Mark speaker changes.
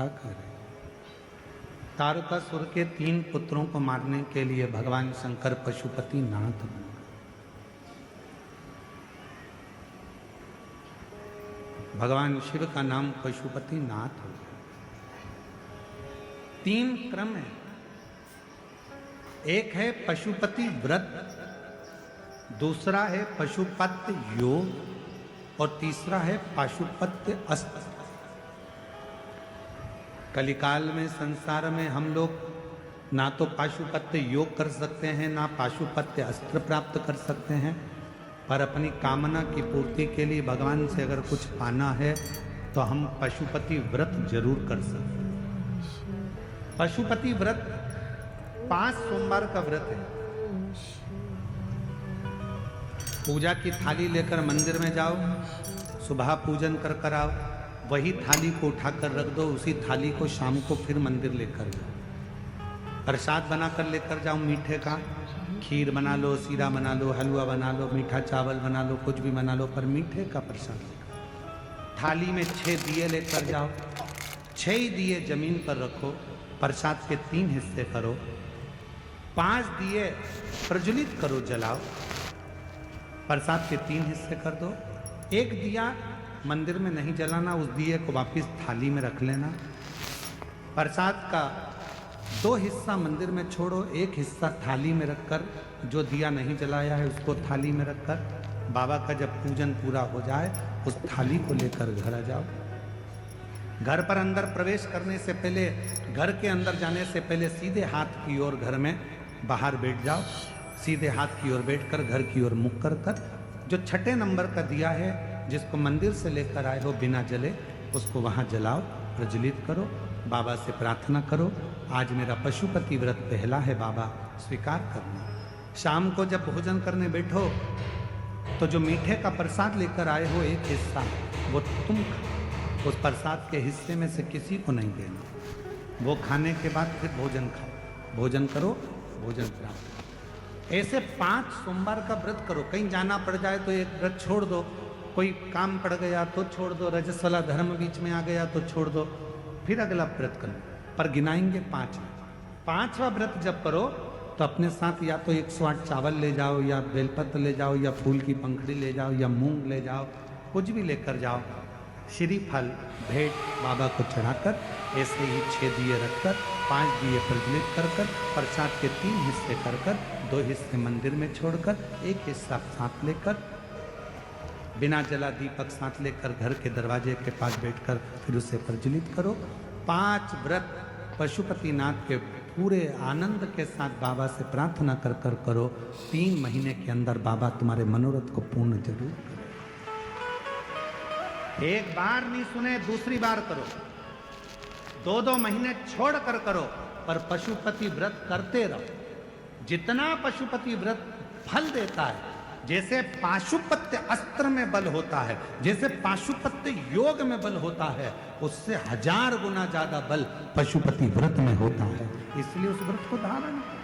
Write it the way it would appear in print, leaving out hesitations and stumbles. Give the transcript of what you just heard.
Speaker 1: करे। तारकासुर के 3 पुत्रों को मारने के लिए भगवान शंकर पशुपति नाथ बने। भगवान शिव का नाम पशुपति नाथ हो गया। 3 क्रम है। एक है पशुपति व्रत, दूसरा है पशुपति योग और तीसरा है पशुपति अस्त्र। कलिकाल में संसार में हम लोग ना तो पाशुपत्य योग कर सकते हैं, ना पाशुपत्य अस्त्र प्राप्त कर सकते हैं, पर अपनी कामना की पूर्ति के लिए भगवान से अगर कुछ पाना है तो हम पशुपति व्रत जरूर कर सकते हैं। पशुपति व्रत 5 सोमवार का व्रत है। पूजा की थाली लेकर मंदिर में जाओ, सुबह पूजन कर आओ, वही थाली को उठाकर रख दो, उसी थाली को शाम को फिर मंदिर लेकर जाओ। प्रसाद बनाकर लेकर जाओ, मीठे का खीर बना लो, सीरा बना लो, हलवा बना लो, मीठा चावल बना लो, कुछ भी बना लो, पर मीठे का प्रसाद लेकर। थाली में 6 दिए लेकर जाओ, 6 ही दिए जमीन पर रखो, प्रसाद के 3 हिस्से करो, 5 दिए प्रज्वलित करो, जलाओ, प्रसाद के 3 हिस्से कर दो। 1 दिया मंदिर में नहीं जलाना, उस दिए को वापस थाली में रख लेना। प्रसाद का 2 हिस्सा मंदिर में छोड़ो, 1 हिस्सा थाली में रखकर, जो दिया नहीं जलाया है उसको थाली में रखकर बाबा का जब पूजन पूरा हो जाए उस थाली को लेकर घर आ जाओ। घर पर अंदर प्रवेश करने से पहले, घर के अंदर जाने से पहले सीधे हाथ की ओर घर में बाहर बैठ जाओ। सीधे हाथ की ओर बैठकर घर की ओर मुख कर जो 6ठे नंबर का दिया है जिसको मंदिर से लेकर आए हो बिना जले, उसको वहाँ जलाओ, प्रज्वलित करो, बाबा से प्रार्थना करो, आज मेरा पशुपति व्रत पहला है बाबा, स्वीकार करना। शाम को जब भोजन करने बैठो तो जो मीठे का प्रसाद लेकर आए हो 1 हिस्सा वो तुम खाओ, उस प्रसाद के हिस्से में से किसी को नहीं देना। वो खाने के बाद फिर भोजन खाओ, भोजन करो, भोजन प्राप्त करो। ऐसे 5 सोमवार का व्रत करो। कहीं जाना पड़ जाए तो एक व्रत छोड़ दो, कोई काम पड़ गया तो छोड़ दो, रजस वाला धर्म बीच में आ गया तो छोड़ दो, फिर अगला व्रत करो, पर गिनाएंगे 5। 5वां व्रत जब करो तो अपने साथ या तो 108 चावल ले जाओ, या बेलपत्र ले जाओ, या फूल की पंखड़ी ले जाओ, या मूंग ले जाओ, कुछ भी लेकर जाओ। श्रीफल भेंट बाबा को चढ़ाकर ऐसे ही 6 दिए रखकर 5 दिए प्रज्वलित कर प्रसाद के 3 हिस्से कर 2 हिस्से मंदिर में छोड़कर 1 हिस्सा साथ लेकर बिना जला दीपक साथ लेकर घर के दरवाजे के पास बैठकर फिर उसे प्रज्वलित करो। 5 व्रत पशुपतिनाथ के पूरे आनंद के साथ बाबा से प्रार्थना कर करो। 3 महीने के अंदर बाबा तुम्हारे मनोरथ को पूर्ण जरूर करें। एक बार नहीं सुने, दूसरी बार करो, 2-2 महीने छोड़ कर करो, पर पशुपति व्रत करते रहो। जितना पशुपति व्रत फल देता है, जैसे पाशुपत्य अस्त्र में बल होता है, जैसे पाशुपत्य योग में बल होता है, उससे 1000 गुना ज्यादा बल पशुपति व्रत में होता है। इसलिए उस व्रत को धारण करो।